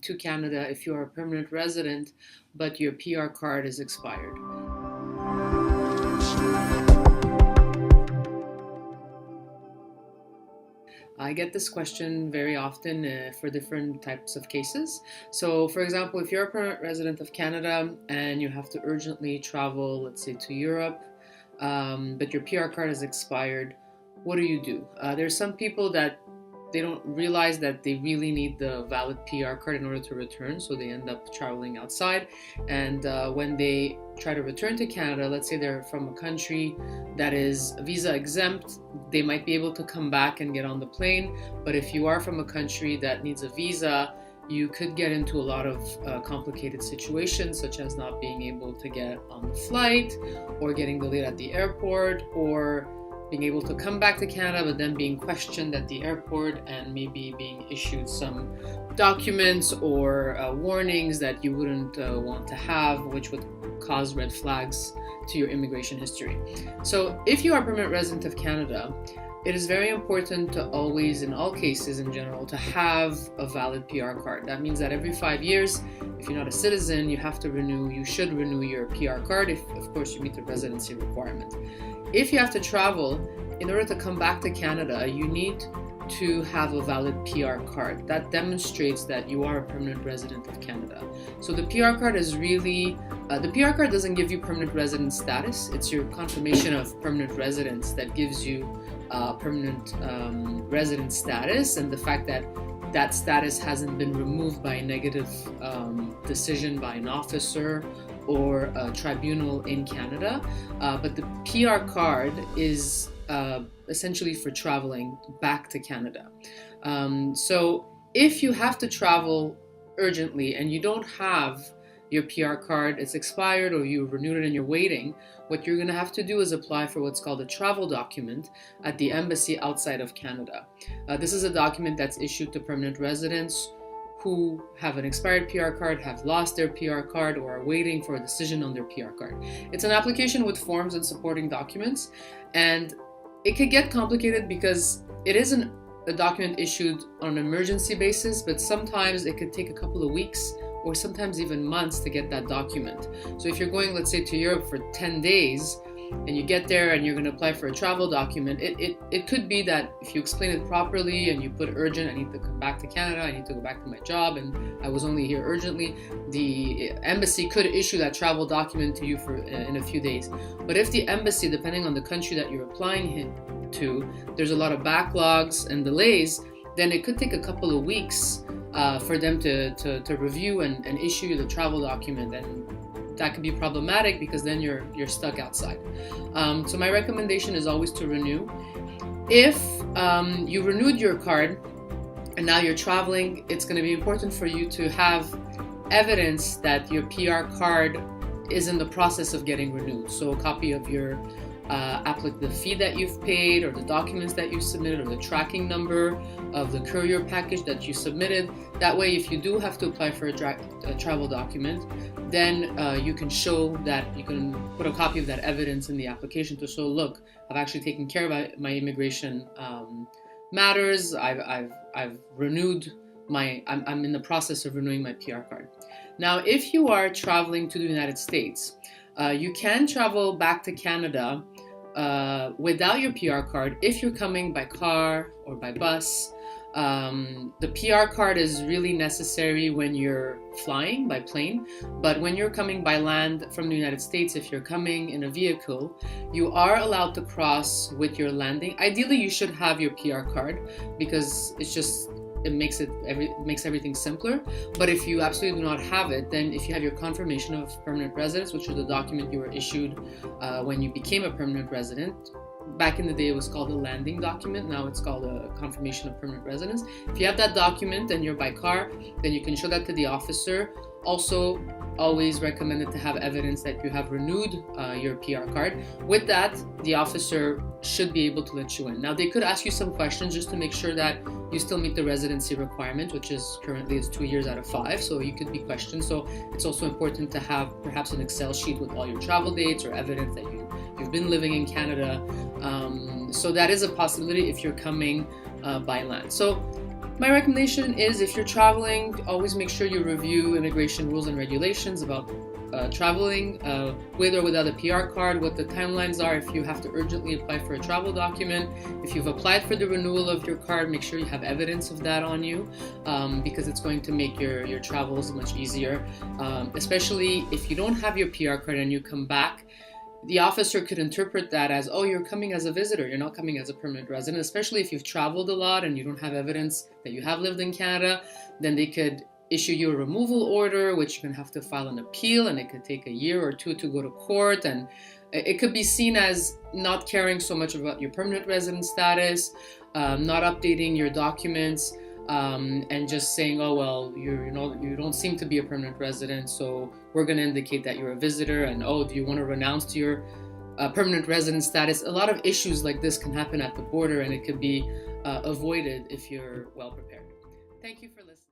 to Canada if you are a permanent resident, but your PR card is expired. I get this question very often for different types of cases. So, for example, if you're a permanent resident of Canada and you have to urgently travel, let's say to Europe, but your PR card is expired, what do? There's some people that they don't realize that they really need the valid PR card in order to return, so they end up traveling outside. And when they try to return to Canada, let's say they're from a country that is visa exempt, they might be able to come back and get on the plane. But if you are from a country that needs a visa, you could get into a lot of complicated situations, such as not being able to get on the flight, or getting delayed at the airport, or being able to come back to Canada, but then being questioned at the airport and maybe being issued some documents or warnings that you wouldn't want to have, which would cause red flags to your immigration history. So if you are a permanent resident of Canada, it is very important to always, in all cases in general, to have a valid PR card. That means that every 5 years, if you're not a citizen, you should renew your PR card if, of course, you meet the residency requirement. If you have to travel, in order to come back to Canada, you need to have a valid PR card. That demonstrates that you are a permanent resident of Canada. So the PR card is really, the PR card doesn't give you permanent resident status. It's your confirmation of permanent residence that gives you permanent resident status, and the fact that that status hasn't been removed by a negative decision by an officer or a tribunal in Canada. But the PR card is essentially for traveling back to Canada. So if you have to travel urgently and you don't have your PR card, it's expired, or you renewed it and you're waiting, what you're going to have to do is apply for what's called a travel document at the embassy outside of Canada. This is a document that's issued to permanent residents who have an expired PR card, have lost their PR card, or are waiting for a decision on their PR card. It's an application with forms and supporting documents, and it could get complicated because it isn't a document issued on an emergency basis, but sometimes it could take a couple of weeks or sometimes even months to get that document. So if you're going, let's say, to Europe for 10 days and you get there and you're going to apply for a travel document, it could be that if you explain it properly and you put urgent, I need to come back to Canada, I need to go back to my job, and I was only here urgently, the embassy could issue that travel document to you for in a few days. But if the embassy, depending on the country that you're applying to, there's a lot of backlogs and delays, then it could take a couple of weeks for them to review and issue the travel document, and that could be problematic because then you're stuck outside. So my recommendation is always to renew. If you renewed your card and now you're traveling, it's going to be important for you to have evidence that your PR card is in the process of getting renewed. So a copy of your the fee that you've paid, or the documents that you submitted, or the tracking number of the courier package that you submitted. That way, if you do have to apply for a travel document, then you can show that, you can put a copy of that evidence in the application to show, look, I've actually taken care of my immigration matters. I've renewed I'm in the process of renewing my PR card. Now, if you are traveling to the United States, you can travel back to Canada without your PR card if you're coming by car or by bus. The PR card is really necessary when you're flying by plane, but when you're coming by land from the United States, if you're coming in a vehicle, you are allowed to cross with your landing. Ideally, you should have your PR card because it makes everything simpler. But if you absolutely do not have it, then if you have your confirmation of permanent residence, which is the document you were issued when you became a permanent resident. Back in the day, it was called a landing document. Now it's called a confirmation of permanent residence. If you have that document and you're by car, then you can show that to the officer. Also, always recommended to have evidence that you have renewed your PR card. With that, the officer should be able to let you in. Now, they could ask you some questions just to make sure that you still meet the residency requirement, which is currently 2 years out of 5, so you could be questioned. So it's also important to have perhaps an Excel sheet with all your travel dates or evidence that you've been living in Canada. So that is a possibility if you're coming by land. So My recommendation is if you're traveling, always make sure you review immigration rules and regulations about traveling with or without a PR card, what the timelines are if you have to urgently apply for a travel document. If you've applied for the renewal of your card, make sure you have evidence of that on you because it's going to make your travels much easier, especially if you don't have your PR card and you come back. The officer could interpret that as, oh, you're coming as a visitor, you're not coming as a permanent resident, especially if you've traveled a lot and you don't have evidence that you have lived in Canada. Then they could issue you a removal order, which you're going to have to file an appeal, and it could take a year or two to go to court. And it could be seen as not caring so much about your permanent resident status, not updating your documents, and just saying, oh, well, you don't seem to be a permanent resident, so we're going to indicate that you're a visitor, and oh, do you want to renounce to your permanent resident status? A lot of issues like this can happen at the border, and it could be avoided if you're well prepared. Thank you for listening.